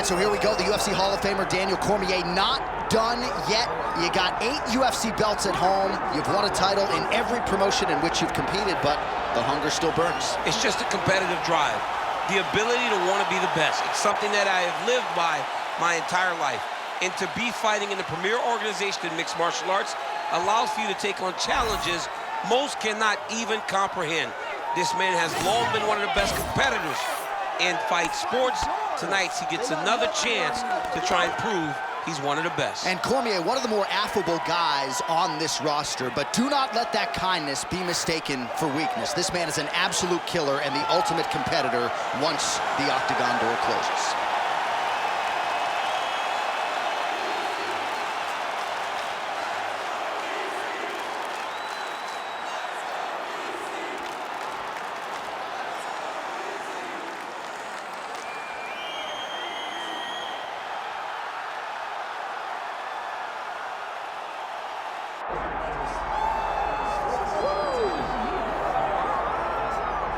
right, so here we go. The UFC Hall of Famer Daniel Cormier not done yet. You got 8 UFC belts at home. You've won a title in every promotion in which you've competed, but the hunger still burns. It's just a competitive drive. The ability to want to be the best. It's something that I have lived by my entire life. And to be fighting in the premier organization in mixed martial arts allows for you to take on challenges most cannot even comprehend. This man has long been one of the best competitors in fight sports. Tonight, he gets another chance to try and prove he's one of the best. And Cormier, one of the more affable guys on this roster, but do not let that kindness be mistaken for weakness. This man is an absolute killer and the ultimate competitor once the octagon door closes.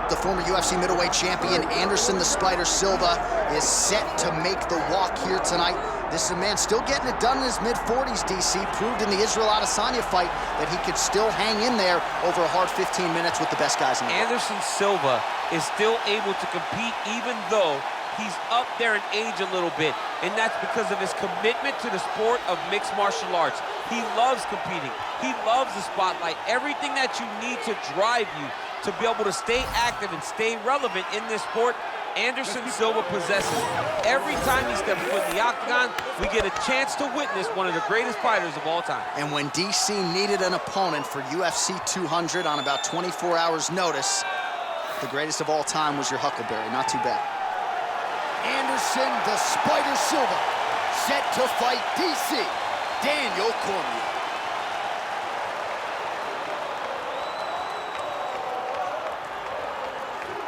The former UFC middleweight champion Anderson the Spider Silva is set to make the walk here tonight. This is a man still getting it done in his mid-40s, DC. Proved in the Israel Adesanya fight that he could still hang in there over a hard 15 minutes with the best guys in the world. Anderson Silva is still able to compete even though he's up there in age a little bit, and that's because of his commitment to the sport of mixed martial arts. He loves competing. He loves the spotlight. Everything that you need to drive you to be able to stay active and stay relevant in this sport, Anderson Silva possesses. Every time he steps foot in the octagon, we get a chance to witness one of the greatest fighters of all time. And when DC needed an opponent for UFC 200 on about 24 hours notice, the greatest of all time was your Huckleberry. Not too bad. Anderson the Spider Silva, set to fight DC, Daniel Cormier.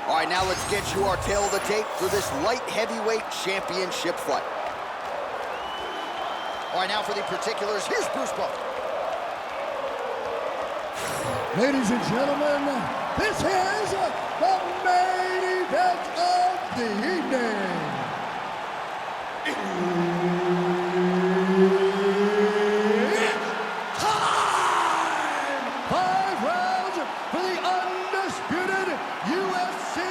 All right, now let's get you our tail of the tape for this light heavyweight championship fight. All right, now for the particulars, here's Bruce Buffer. Ladies and gentlemen, this is the main event of the evening. It's time! 5 rounds for the undisputed UFC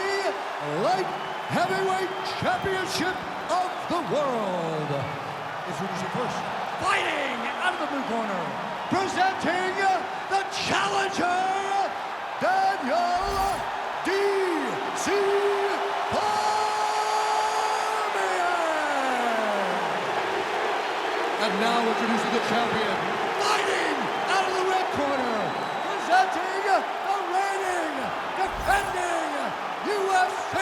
Light Heavyweight Championship of the world. Introducing first, fighting out of the blue corner, presenting the challenger, Daniel D.C. And now introducing the champion, fighting out of the red corner, presenting the reigning, defending UFC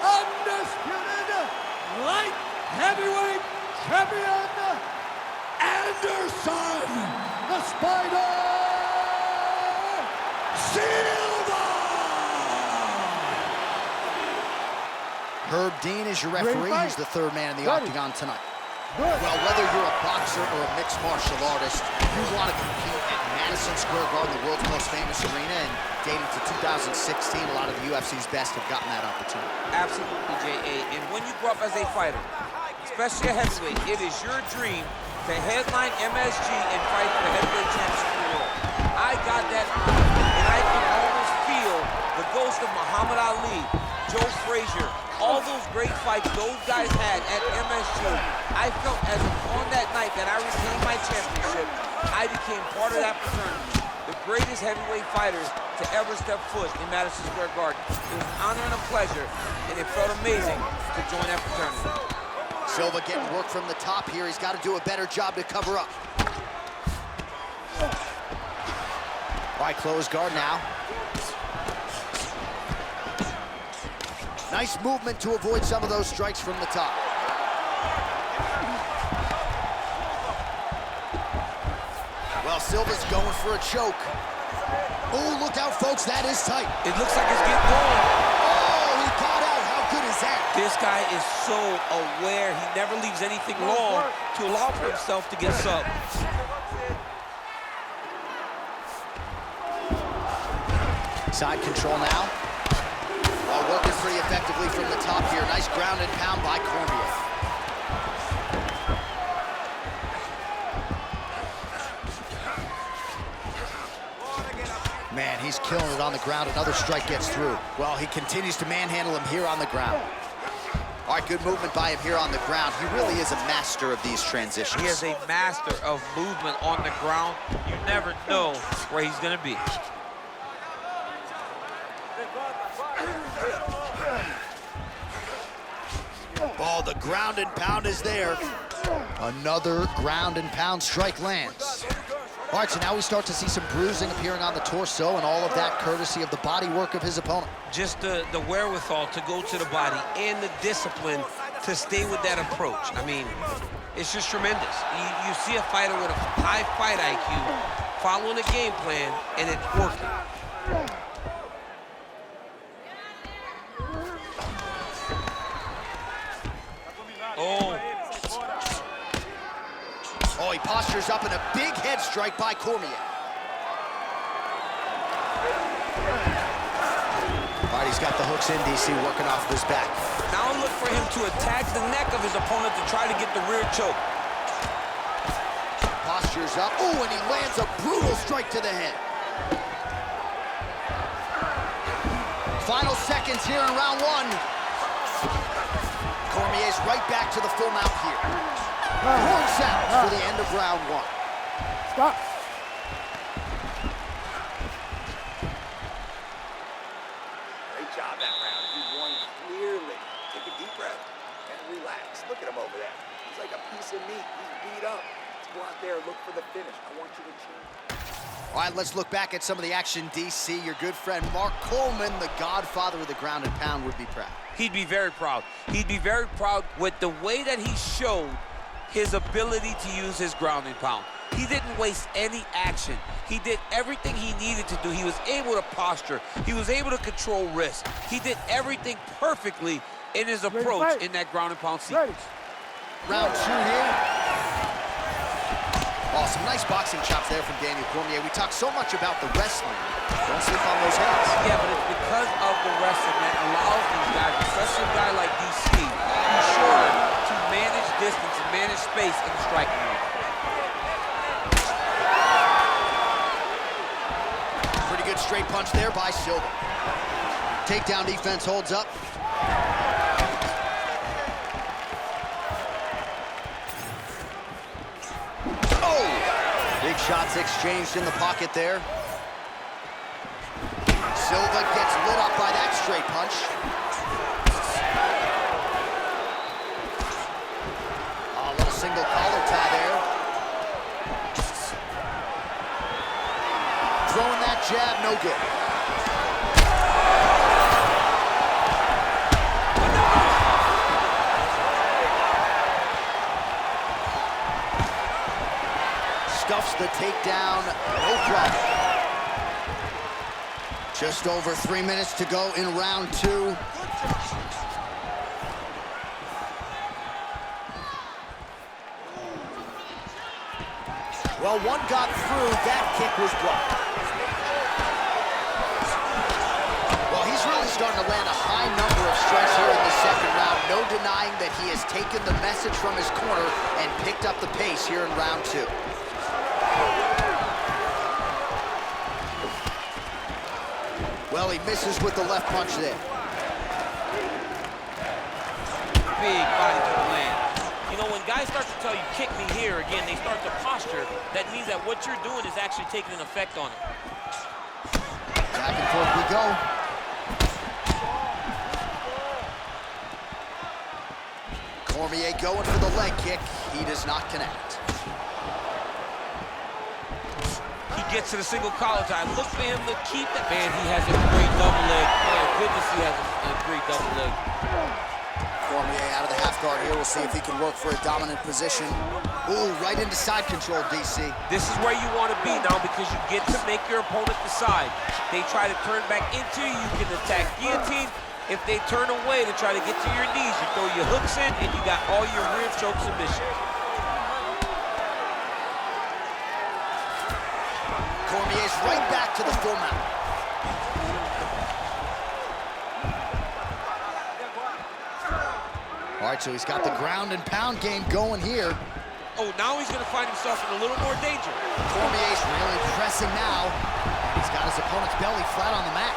undisputed light heavyweight champion, Anderson the Spider Silva! Herb Dean is your referee. He's the third man in the octagon tonight. Well, whether you're a boxer or a mixed martial artist, you want to compete at Madison Square Garden, the world's most famous arena, and dating to 2016, a lot of the UFC's best have gotten that opportunity. Absolutely, J.A. And when you grow up as a fighter, especially a heavyweight, it is your dream to headline MSG and fight for the heavyweight championship of the world. I got that honor, and I can almost feel the ghost of Muhammad Ali, Joe Frazier, all those great fights those guys had at MSG. I felt as on that night that I retained my championship, I became part of that fraternity. The greatest heavyweight fighters to ever step foot in Madison Square Garden. It was an honor and a pleasure, and it felt amazing to join that fraternity. Silva getting work from the top here. He's got to do a better job to cover up. All right, close guard now. Nice movement to avoid some of those strikes from the top. Well, Silva's going for a choke. Oh, look out, folks, that is tight. It looks like it's getting going. Oh, he got out. How good is that? This guy is so aware. He never leaves anything long to allow for himself to get subbed. Side control now. Working pretty effectively from the top here. Nice ground and pound by Cormier. Man, he's killing it on the ground. Another strike gets through. Well, he continues to manhandle him here on the ground. All right, good movement by him here on the ground. He really is a master of these transitions. He is a master of movement on the ground. You never know where he's gonna be. Oh, the ground and pound is there. Another ground and pound strike lands. All right, so now we start to see some bruising appearing on the torso, and all of that courtesy of the body work of his opponent. Just the wherewithal to go to the body and the discipline to stay with that approach. I mean, it's just tremendous. You see a fighter with a high fight IQ following a game plan, and it's working. Oh, he postures up in a big head strike by Cormier. All right, he's got the hooks in, DC, working off of his back. Now look for him to attack the neck of his opponent to try to get the rear choke. Postures up. Oh, and he lands a brutal strike to the head. Final seconds here in round one. Cormier's right back to the full mount here. Horn sounds for the end of round one. Stop. Great job that round. You won clearly. Take a deep breath and relax. Look at him over there. He's like a piece of meat. He's beat up. Let's go out there and look for the finish. I want you to change. All right, let's look back at some of the action, DC. Your good friend Mark Coleman, the godfather of the ground and pound, would be proud. He'd be very proud. He'd be very proud with the way that he showed his ability to use his ground and pound. He didn't waste any action. He did everything he needed to do. He was able to posture. He was able to control risk. He did everything perfectly in his approach in that ground and pound sequence. Round two here. Oh, some nice boxing chops there from Daniel Cormier. We talk so much about the wrestling. Don't sleep on those hands. Yeah, but it's because of the wrestling that allows these guys, especially a guy like DC, who's shorter, to manage distance and manage space in the striking range. Pretty good straight punch there by Silva. Takedown defense holds up. Oh! Big shots exchanged in the pocket there. Silva gets lit up by that straight punch. Oh, a little single collar tie there. Throwing that jab, no good. Stuffs the takedown, no problem. Just over 3 minutes to go in round two. Well, one got through, that kick was blocked. Well, he's really starting to land a high number of strikes here in the second round. No denying that he has taken the message from his corner and picked up the pace here in round two. Well, he misses with the left punch there. Big body to the land. You know, when guys start to tell you, kick me here, again, they start to posture. That means that what you're doing is actually taking an effect on it. Back and forth we go. Cormier going for the leg kick. He does not connect. He gets to the single collar tie. Look for him to keep that. Man, he has a great double leg. Oh, goodness, he has a great double leg. Cormier out of the half guard here. We'll see if he can work for a dominant position. Ooh, right into side control, DC. This is where you want to be now because you get to make your opponent decide. They try to turn back into you, you can attack guillotine. If they turn away to try to get to your knees, you throw your hooks in and you got all your rear choke submissions. Cormier's right back to the full mount. All right, so he's got the ground and pound game going here. Oh, now he's going to find himself in a little more danger. Cormier's really pressing now. He's got Got his opponent's belly flat on the mat.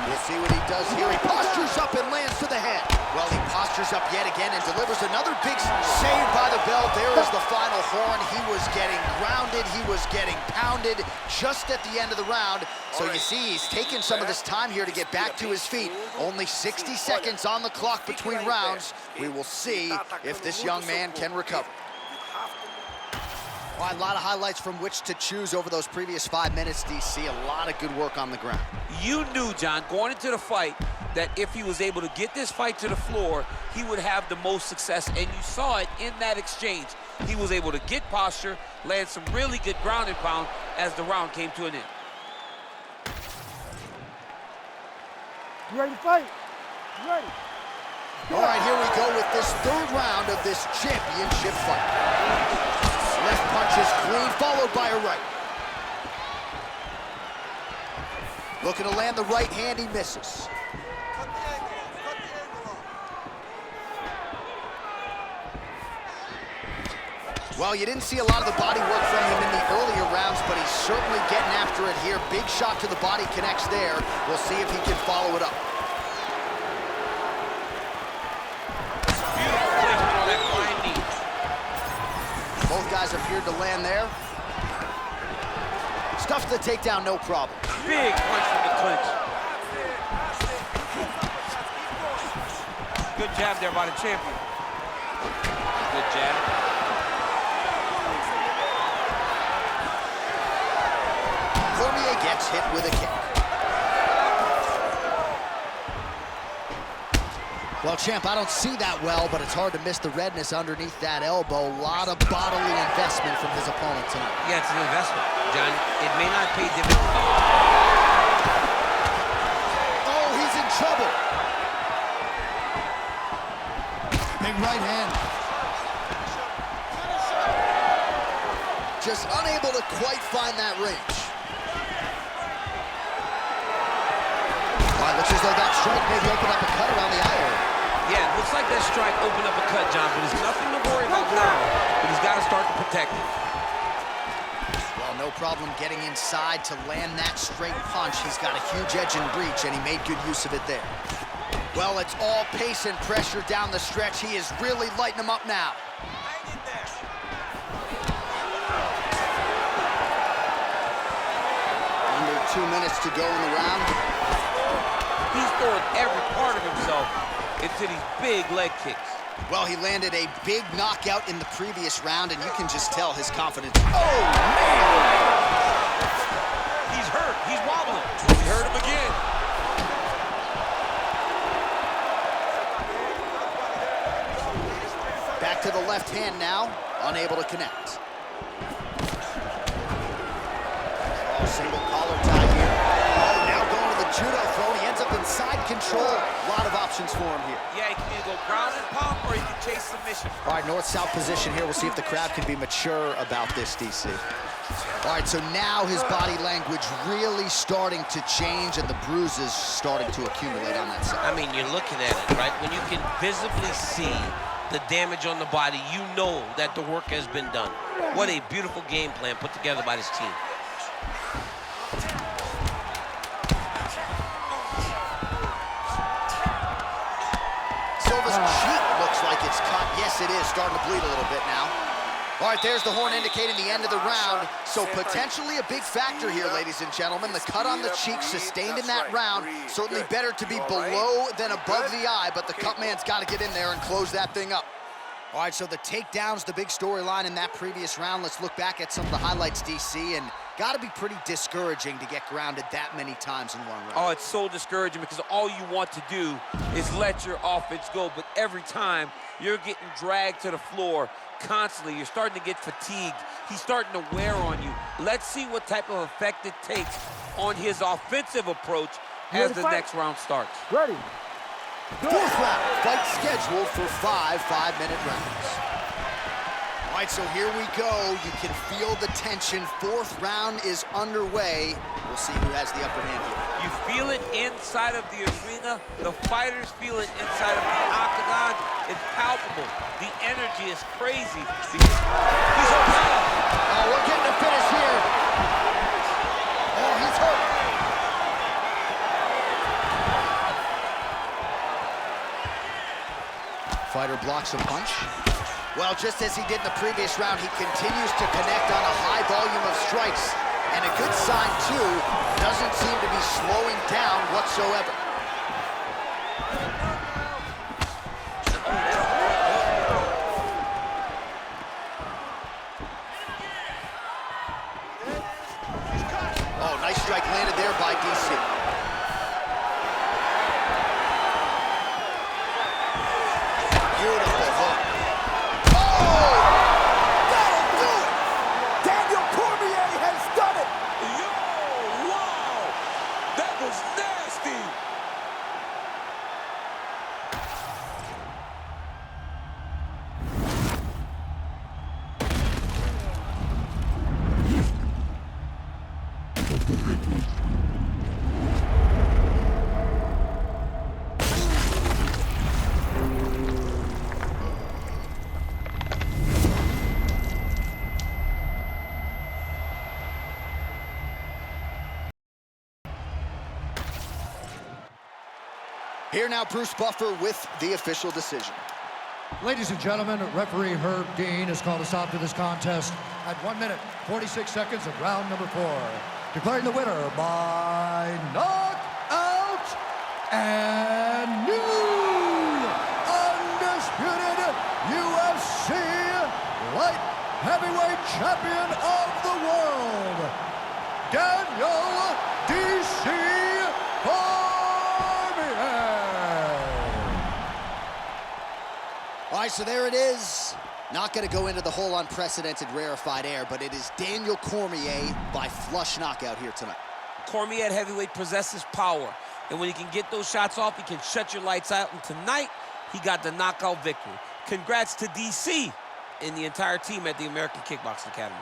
We'll see what he does here. He postures up and lands to the head. Well, he postures up yet again and delivers another big save by the bell. There is the final horn. He was getting grounded. He was getting pounded just at the end of the round. So you see, he's taking some of this time here to get back to his feet. Only 60 seconds on the clock between rounds. We will see if this young man can recover. Well, a lot of highlights from which to choose over those previous 5 minutes, DC. A lot of good work on the ground. You knew, John, going into the fight, that if he was able to get this fight to the floor, he would have the most success, and you saw it in that exchange. He was able to get posture, land some really good ground and pound as the round came to an end. You ready to fight? You ready? All right, here we go with this third round of this championship fight. Left punch is clean, followed by a right. Looking to land the right hand, he misses. Well, you didn't see a lot of the body work from him in the earlier rounds, but he's certainly getting after it here. Big shot to the body connects there. We'll see if he can follow it up. Beautiful placement on that flying knee. Both guys appeared to land there. Stuffs the takedown, no problem. Big punch from the clinch. Good jab there by the champion. Good jab. Cormier gets hit with a kick. Well, champ, I don't see that well, but it's hard to miss the redness underneath that elbow. A lot of bodily investment from his opponent tonight. Yeah, it's an investment, John. It may not pay dividends. Oh, he's in trouble. Big right hand. Just unable to quite find that range. All right, looks as though that strike maybe opened up a cut around the eye area. Yeah, it looks like that strike opened up a cut, John, but there's nothing to worry about now. But he's got to start to protect it. Well, no problem getting inside to land that straight punch. He's got a huge edge and reach, and he made good use of it there. Well, it's all pace and pressure down the stretch. He is really lighting him up now. Hang in there. Under 2 minutes to go in the round. He's throwing every part of himself into these big leg kicks. Well, he landed a big knockout in the previous round, and you can just tell his confidence. Oh, man! He's hurt. He's wobbling. He hurt him again. Back to the left hand now, unable to connect. Oh, single collar tie here. Oh, now going to the judo throw, and he ends up in side control. A lot of options for him here. Yeah, he can either go ground and pound or he can chase submission. All right, north-south position here. We'll see if the crowd can be mature about this, DC. All right, so now his body language really starting to change and the bruises starting to accumulate on that side. I mean, you're looking at it, right? When you can visibly see the damage on the body, you know that the work has been done. What a beautiful game plan put together by this team. Silva's cheek looks like it's cut. Yes, it is starting to bleed a little bit now. All right, there's the horn indicating the end of the round. So potentially a big factor here, ladies and gentlemen. The cut on the cheek sustained in that round. Certainly better to be below than above the eye, but the cut man's got to get in there and close that thing up. All right, so the takedown's the big storyline in that previous round. Let's look back at some of the highlights, DC, and got to be pretty discouraging to get grounded that many times in one round. Oh, it's so discouraging because all you want to do is let your offense go, but every time you're getting dragged to the floor constantly, you're starting to get fatigued. He's starting to wear on you. Let's see what type of effect it takes on his offensive approach as the next round starts. Ready. Fourth round, fight scheduled for 5 5-minute rounds. All right, so here we go. You can feel the tension. Fourth round is underway. We'll see who has the upper hand here. You feel it inside of the arena. The fighters feel it inside of the octagon. It's palpable. The energy is crazy. He's on top. Oh, we're getting a finish here. Oh, he's blocks a punch. Well, just as he did in the previous round, he continues to connect on a high volume of strikes. And a good sign, too, doesn't seem to be slowing down whatsoever. Oh, nice strike landed there by DC. Beautiful hook. Oh! That'll do it! Daniel Cormier has done it! Yo, wow! That was nasty! Here now, Bruce Buffer with the official decision. Ladies and gentlemen, referee Herb Dean has called a stop to this contest at 1 minute, 46 seconds of round number 4. Declaring the winner by knockout and new undisputed UFC light heavyweight champion of the world, Daniel DC. All right, so there it is. Not going to go into the whole unprecedented rarefied air, but it is Daniel Cormier by flush knockout here tonight. Cormier at heavyweight possesses power, and when he can get those shots off, he can shut your lights out, and tonight, he got the knockout victory. Congrats to DC and the entire team at the American Kickboxing Academy.